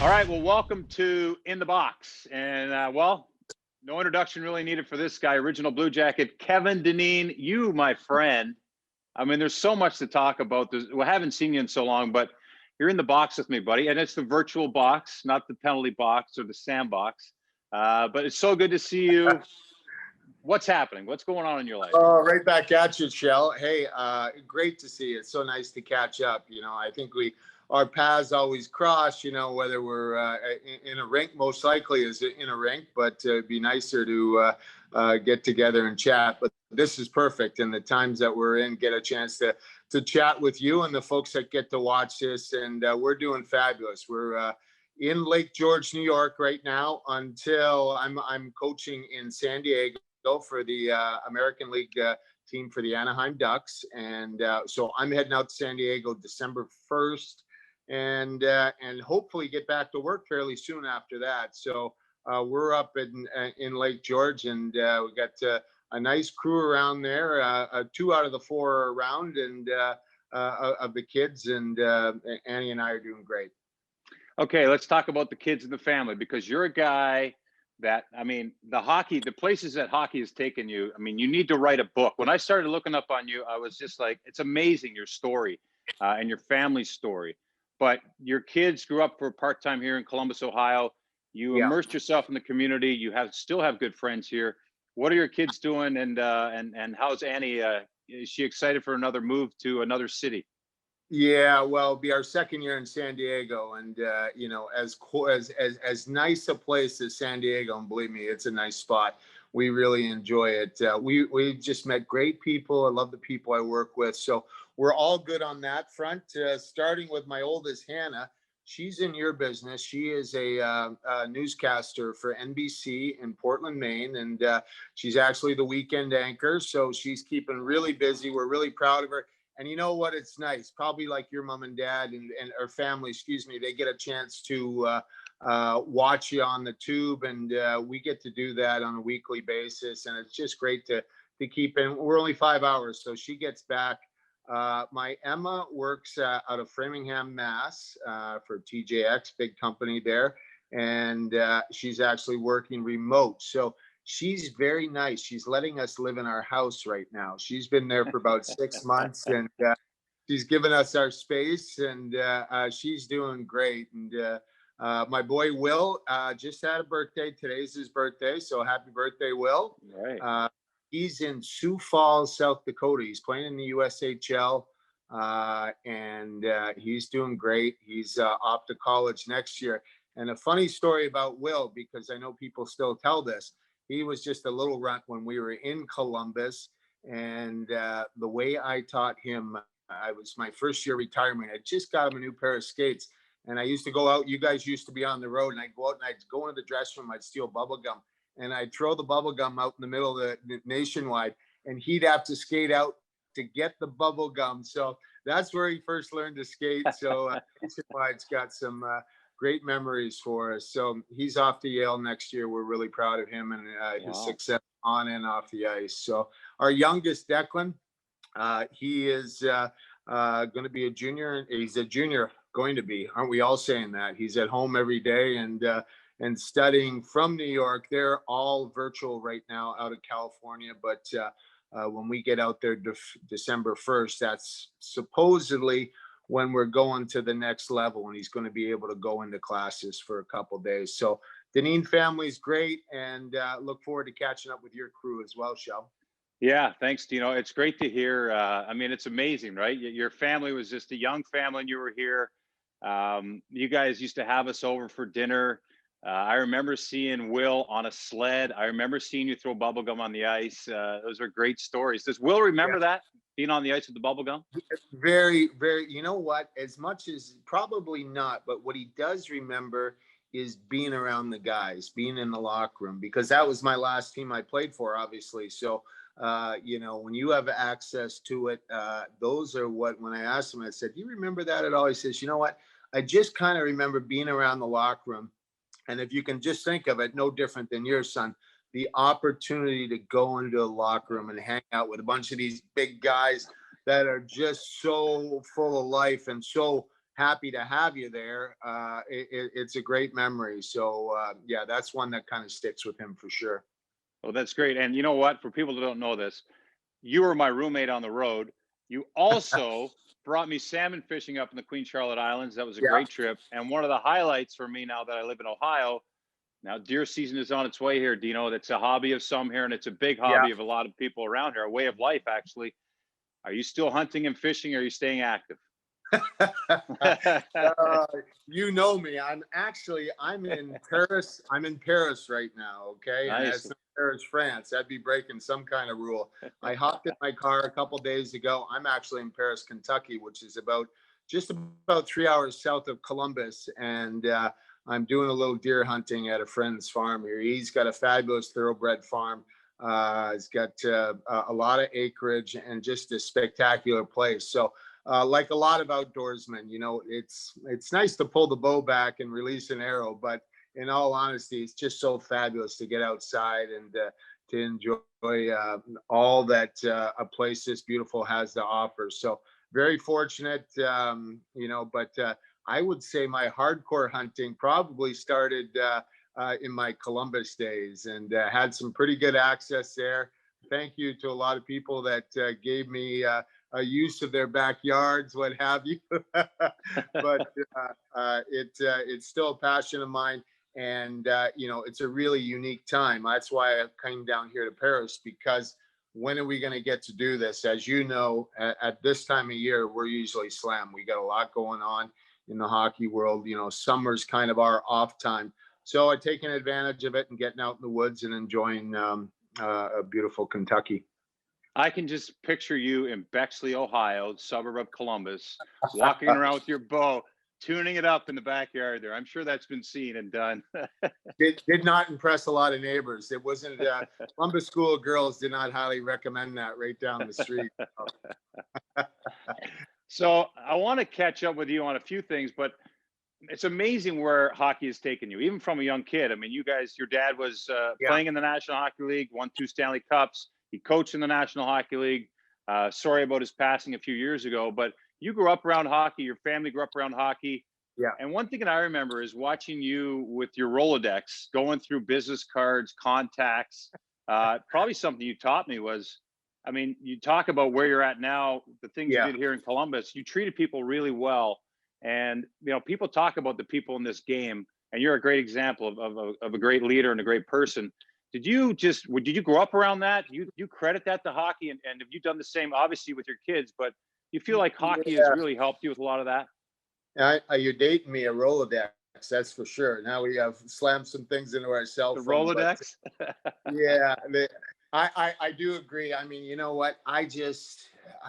All right. Well, welcome to In the Box. And no introduction really needed for this guy, original Blue Jacket, Kevin Dineen. You, my friend. I mean, there's so much to talk about. We haven't seen you in so long, but you're in the box with me, buddy. And it's the virtual box, not the penalty box or the sandbox. But it's so good to see you. What's happening? What's going on in your life? Oh, right back at you, Shell. Hey, great to see you. It's so nice to catch up. I think our paths always cross, whether we're in a rink, most likely is in a rink, but it'd be nicer to get together and chat. But this is perfect. And the times that we're in, get a chance to chat with you and the folks that get to watch this. And we're doing fabulous. We're in Lake George, New York right now until I'm coaching in San Diego for the American League team for the Anaheim Ducks. And so I'm heading out to San Diego December 1st and hopefully get back to work fairly soon after that. So we're up in Lake George, and we got a nice crew around there. 2 out of the 4 are around, and of the kids, and Annie and I are doing great. Okay, let's talk about the kids and the family, because you're a guy that, I mean, the places that hockey has taken you, I mean, you need to write a book. When I started looking up on you, I was just like, it's amazing, your story and your family's story. But your kids grew up for part-time here in Columbus, Ohio. You immersed yourself in the community. You still have good friends here. What are your kids doing? And how's Annie? Is she excited for another move to another city? Yeah, well, it'll be our second year in San Diego, and as nice a place as San Diego, and believe me, it's a nice spot. We really enjoy it. We just met great people. I love the people I work with, so we're all good on that front. Starting with my oldest, Hannah. She's in your business. She is a newscaster for NBC in Portland, Maine, and she's actually the weekend anchor. So she's keeping really busy. We're really proud of her. And you know what? It's nice. Probably like your mom and dad and or family, excuse me, they get a chance to watch you on the tube, and we get to do that on a weekly basis. And it's just great to keep in. We're only 5 hours, so she gets back. My Emma works out of Framingham, Mass, for TJX, big company there, and she's actually working remote. So she's very nice. She's letting us live in our house right now. She's been there for about 6 months, and she's given us our space, and she's doing great. And my boy Will just had a birthday. Today's his birthday, so happy birthday, Will. Right. He's in Sioux Falls, South Dakota. He's playing in the USHL, and he's doing great. He's off to college next year. And a funny story about Will, because I know people still tell this, he was just a little runt when we were in Columbus. And the way I taught him, I was my first year retirement. I just got him a new pair of skates. And I used to go out. You guys used to be on the road, and I'd go out and I'd go into the dressing room. I'd steal bubble gum, and I'd throw the bubble gum out in the middle of the nationwide, and he'd have to skate out to get the bubble gum. So that's where he first learned to skate. So nationwide's got some great memories for us. So he's off to Yale next year. We're really proud of him and his success on and off the ice. So our youngest, Declan, he is going to be a junior. He's a junior, going to be. Aren't we all saying that? He's at home every day and studying from New York. They're all virtual right now out of California. But when we get out there December 1st, that's supposedly when we're going to the next level, and he's going to be able to go into classes for a couple of days. So Dineen family's great, and look forward to catching up with your crew as well, Shel. Yeah, thanks, Dino. It's great to hear. I mean, it's amazing, right? Your family was just a young family and you were here. You guys used to have us over for dinner. I remember seeing Will on a sled. I remember seeing you throw bubblegum on the ice. Those are great stories. Does Will remember that, being on the ice with the bubblegum? Very, very, you know what? As much as probably not, but what he does remember is being around the guys, being in the locker room, because that was my last team I played for, obviously. So, when you have access to it, those are when I asked him, I said, do you remember that at all? He says, you know what? I just kind of remember being around the locker room. And if you can just think of it, no different than your son, the opportunity to go into a locker room and hang out with a bunch of these big guys that are just so full of life and so happy to have you there. It's a great memory. So yeah, that's one that kind of sticks with him for sure. Oh, that's great. And you know what? For people that don't know this, you were my roommate on the road. You also brought me salmon fishing up in the Queen Charlotte Islands. That was a Yeah, great trip. And one of the highlights for me now that I live in Ohio, now deer season is on its way here, Dino. That's a hobby of some here, and it's a big yeah. hobby of a lot of people around here, a way of life, actually. Are you still hunting and fishing, or are you staying active? uh, you know me. I'm in Paris. I'm in Paris right now. Okay, and Nice. that's not Paris, France. I'd be breaking some kind of rule. I hopped in my car a couple days ago. I'm actually in Paris, Kentucky, which is just about 3 hours south of Columbus, and I'm doing a little deer hunting at a friend's farm here. He's got a fabulous thoroughbred farm. He's got a lot of acreage and just a spectacular place. So like a lot of outdoorsmen, it's nice to pull the bow back and release an arrow, but in all honesty, it's just so fabulous to get outside and to enjoy all that a place this beautiful has to offer. So very fortunate, but I would say my hardcore hunting probably started in my Columbus days, and had some pretty good access there. Thank you to a lot of people that gave me a use of their backyards, what have you. But it's still a passion of mine, and it's a really unique time. That's why I came down here to Paris, because when are we going to get to do this? As you know, at this time of year, we're usually slammed. We got a lot going on in the hockey world. Summer's kind of our off time. So I've taken advantage of it and getting out in the woods and enjoying a beautiful Kentucky. I can just picture you in Bexley, Ohio, suburb of Columbus, walking around with your bow, tuning it up in the backyard there. I'm sure that's been seen and done. Did not impress a lot of neighbors. It wasn't Columbus School of Girls did not highly recommend that right down the street. So I want to catch up with you on a few things, but it's amazing where hockey has taken you, even from a young kid. I mean, you guys, your dad was Yeah, playing in the National Hockey League, won 2 Stanley Cups. He coached in the National Hockey League. Sorry about his passing a few years ago, but you grew up around hockey. Your family grew up around hockey. yeah, And one thing that I remember is watching you with your Rolodex, going through business cards, contacts. Probably something you taught me was, I mean, you talk about where you're at now, the things you yeah. did here in Columbus. You treated people really well, and people talk about the people in this game, and you're a great example of a great leader and a great person. Did you grow up around that? You credit that to hockey, and have you done the same, obviously, with your kids? But you feel like hockey has Yeah. really helped you with a lot of that? You're dating me a Rolodex, that's for sure. Now we have slammed some things into our cell The phone, but Rolodex. yeah, I do agree. I mean, you know what? I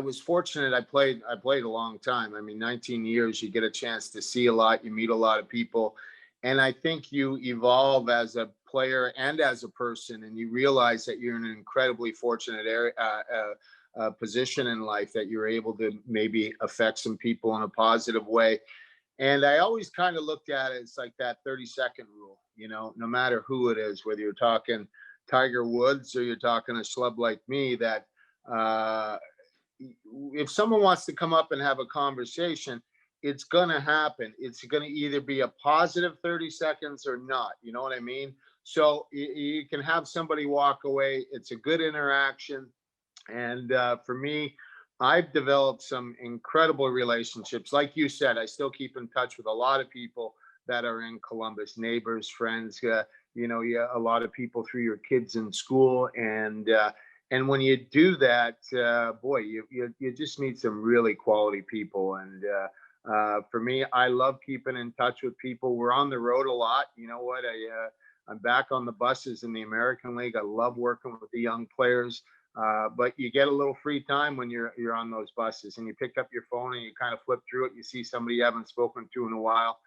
was fortunate. I played a long time. I mean, 19 years. You get a chance to see a lot. You meet a lot of people, and I think you evolve as a player and as a person, and you realize that you're in an incredibly fortunate area. Position in life that you're able to maybe affect some people in a positive way. And I always kind of looked at it, it's like that 30-second rule, no matter who it is, whether you're talking Tiger Woods or you're talking a schlub like me, that uh, if someone wants to come up and have a conversation, it's going to happen. It's going to either be a positive 30 seconds or not. You know what I mean? So you can have somebody walk away. It's a good interaction. And for me, I've developed some incredible relationships. Like you said, I still keep in touch with a lot of people that are in Columbus, neighbors, friends, yeah, a lot of people through your kids in school. And when you do that, boy, you just meet some really quality people. And for me, I love keeping in touch with people. We're on the road a lot. You know what? I'm back on the buses in the American League. I love working with the young players. But you get a little free time when you're on those buses, and you pick up your phone and you kind of flip through it. You see somebody you haven't spoken to in a while.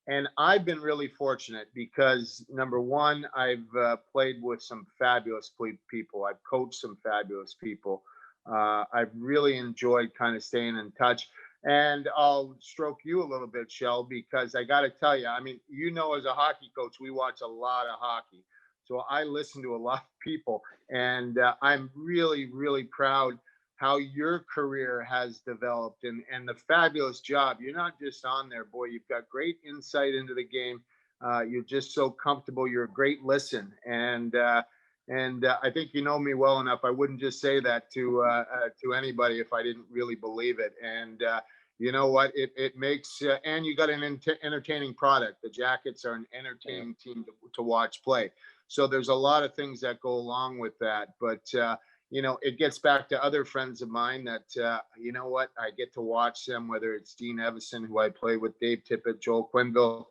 And I've been really fortunate because, number one, I've played with some fabulous people. I've coached some fabulous people. I've really enjoyed kind of staying in touch. And I'll stroke you a little bit, Shell, because I got to tell you, I mean, as a hockey coach, we watch a lot of hockey. So I listen to a lot of people, and I'm really, really proud how your career has developed and the fabulous job. You're not just on there, boy. You've got great insight into the game. You're just so comfortable. You're a great listen, and I think you know me well enough. I wouldn't just say that to anybody if I didn't really believe it. And you know what? It makes and you got an entertaining product. The Jackets are an entertaining team to watch play. So there's a lot of things that go along with that, but. You know, it gets back to other friends of mine that, you know what, I get to watch them, whether it's Dean Evison, who I play with, Dave Tippett, Joel Quenneville,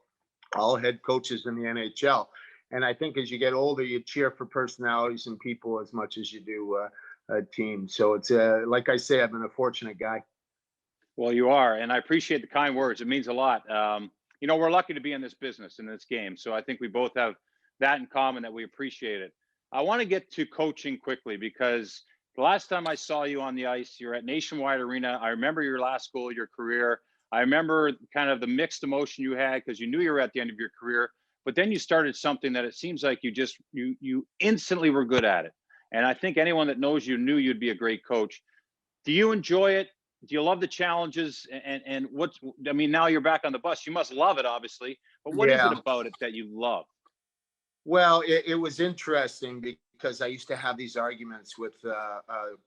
all head coaches in the NHL. And I think as you get older, you cheer for personalities and people as much as you do a team. So it's like I say, I've been a fortunate guy. Well, you are, and I appreciate the kind words. It means a lot. You know, we're lucky to be in this business, in this game. So I think we both have that in common, that we appreciate it. I want to get to coaching quickly, because the last time I saw you on the ice, you're at Nationwide Arena. I remember your last goal of your career. I remember kind of the mixed emotion you had because you knew you were at the end of your career, but then you started something that it seems like you instantly were good at it. And I think anyone that knows you knew you'd be a great coach. Do you enjoy it? Do you love the challenges? And what's, I mean, now you're back on the bus. You must love it, obviously. But what is it Yeah. about it that you love? Well, it was interesting because I used to have these arguments with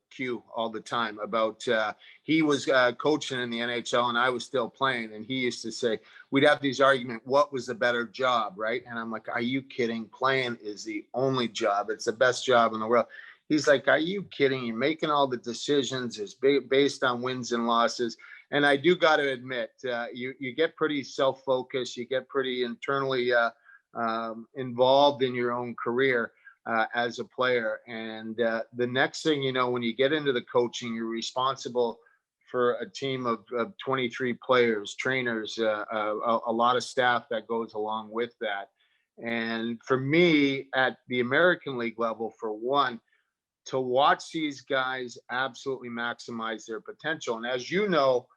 Q all the time about he was coaching in the NHL and I was still playing, and he used to say we'd have these arguments, what was the better job, right? And I'm like, are you kidding? Playing is the only job. It's the best job in the world. He's like, are you kidding? You're making all the decisions is based on wins and losses. And I do got to admit, you get pretty self-focused. You get pretty internally involved in your own career as a player. And the next thing you know, when you get into the coaching, you're responsible for a team of 23 players, trainers, a lot of staff that goes along with that. And for me, at the American League level, for one, to watch these guys absolutely maximize their potential. And as you know,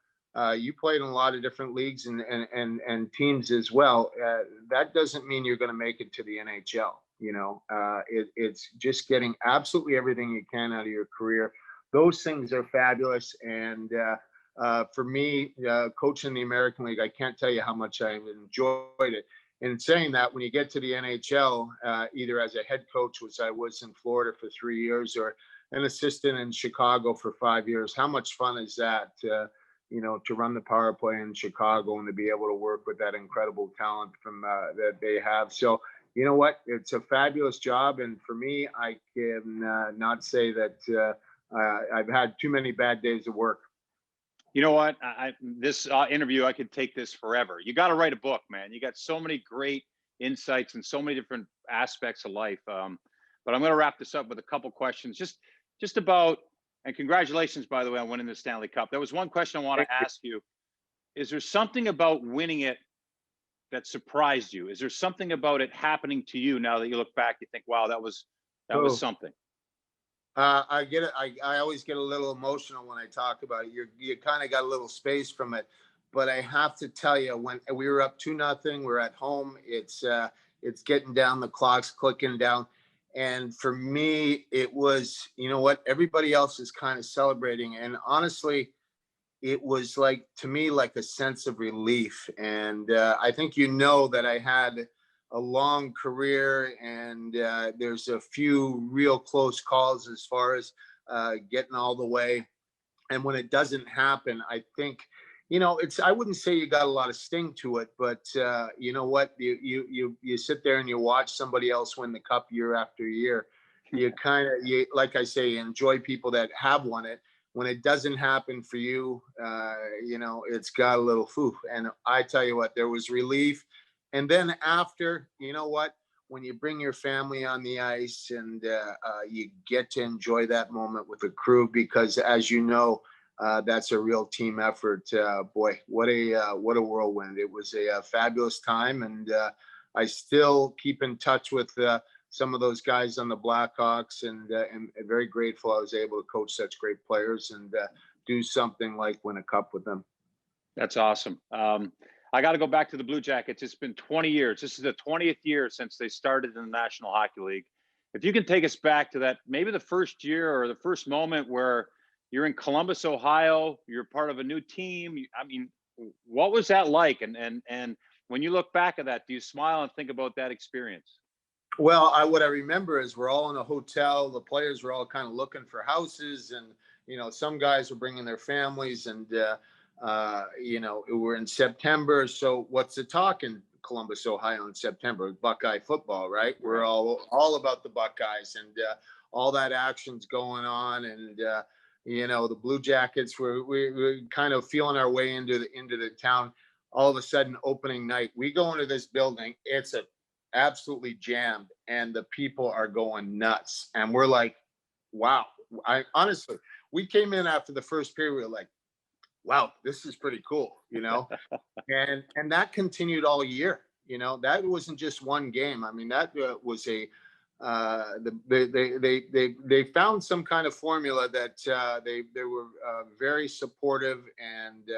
you played in a lot of different leagues and teams as well. That doesn't mean you're going to make it to the NHL. You know, it's just getting absolutely everything you can out of your career. Those things are fabulous. And for me, coaching the American League, I can't tell you how much I enjoyed it. In saying that, when you get to the NHL, either as a head coach, which I was in Florida for 3 years, or an assistant in Chicago for 5 years, how much fun is that? You know, to run the power play in Chicago and to be able to work with that incredible talent from that they have. So, you know what? It's a fabulous job. And for me, I can not say that I've had too many bad days of work. You know what? This interview, I could take this forever. You got to write a book, man. You got so many great insights and so many different aspects of life. But I'm going to wrap this up with a couple questions, just about. And congratulations, by the way, on winning the Stanley Cup. There was one question I want to ask you. Is there something about winning it that surprised you? Is there something about it happening to you now that you look back, you think, wow, that was something? I get it. I always get a little emotional when I talk about it. You kind of got a little space from it, but I have to tell you, when we were up 2-0, we're at home. It's getting down. The clock's clicking down. And for me, it was, you know what, everybody else is kind of celebrating. And honestly, it was like, to me, like a sense of relief. And I think, you know, that I had a long career and there's a few real close calls as far as getting all the way. And when it doesn't happen, I think, you know, I wouldn't say you got a lot of sting to it, but you know what, you sit there and you watch somebody else win the cup year after year. You kind of, like I say, enjoy people that have won it. When it doesn't happen for you, you know, it's got a little foo. And I tell you what, there was relief. And then after, you know what, when you bring your family on the ice and you get to enjoy that moment with the crew, because as you know, that's a real team effort. Boy, what a whirlwind. It was a fabulous time. And I still keep in touch with some of those guys on the Blackhawks, and very grateful I was able to coach such great players and do something like win a cup with them. That's awesome. I got to go back to the Blue Jackets. It's been 20 years. This is the 20th year since they started in the National Hockey League. If you can take us back to that, maybe the first year or the first moment where you're in Columbus, Ohio. You're part of a new team. I mean, what was that like? And when you look back at that, do you smile and think about that experience? Well, what I remember is we're all in a hotel. The players were all kind of looking for houses, and some guys were bringing their families, and we're in September. So what's the talk in Columbus, Ohio, in September? Buckeye football, right? We're Right. all about the Buckeyes, and all that action's going on, and the Blue Jackets we're kind of feeling our way into the town. All of a sudden, opening night, we go into this building. It's absolutely jammed, and the people are going nuts, and we're like, wow. I honestly, we came in after the first period, we were like, wow, this is pretty cool, and that continued all year. That wasn't just one game. I mean, that was a they found some kind of formula that they were very supportive, and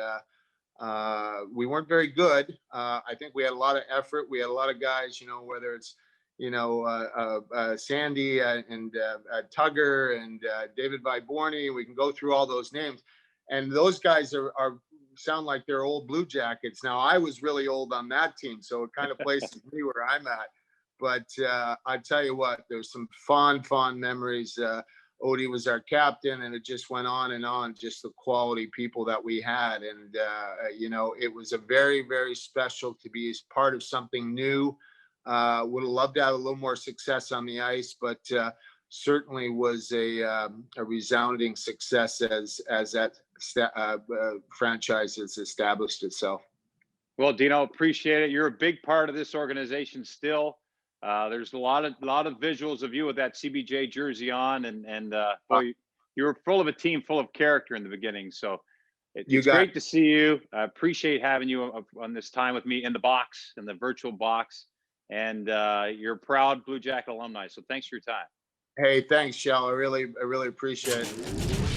we weren't very good. I think we had a lot of effort. We had a lot of guys, whether it's, Sandy and Tugger and David Viborni. We can go through all those names. And those guys are sound like they're old Blue Jackets. Now, I was really old on that team, so it kind of places me where I'm at. But I tell you what, there's some fond memories. Odie was our captain, and it just went on and on, just the quality people that we had. And, it was a very, very special to be as part of something new. Would have loved to have a little more success on the ice, but certainly was a resounding success as that franchise has established itself. Well, Dino, appreciate it. You're a big part of this organization still. There's a lot of visuals of you with that CBJ jersey on, and boy, you were full of a team full of character in the beginning. So it's great to see you. I appreciate having you on this time with me in the box, in the virtual box, and you're a proud Blue Jacket alumni. So thanks for your time. Hey, thanks, Shell. I really appreciate it.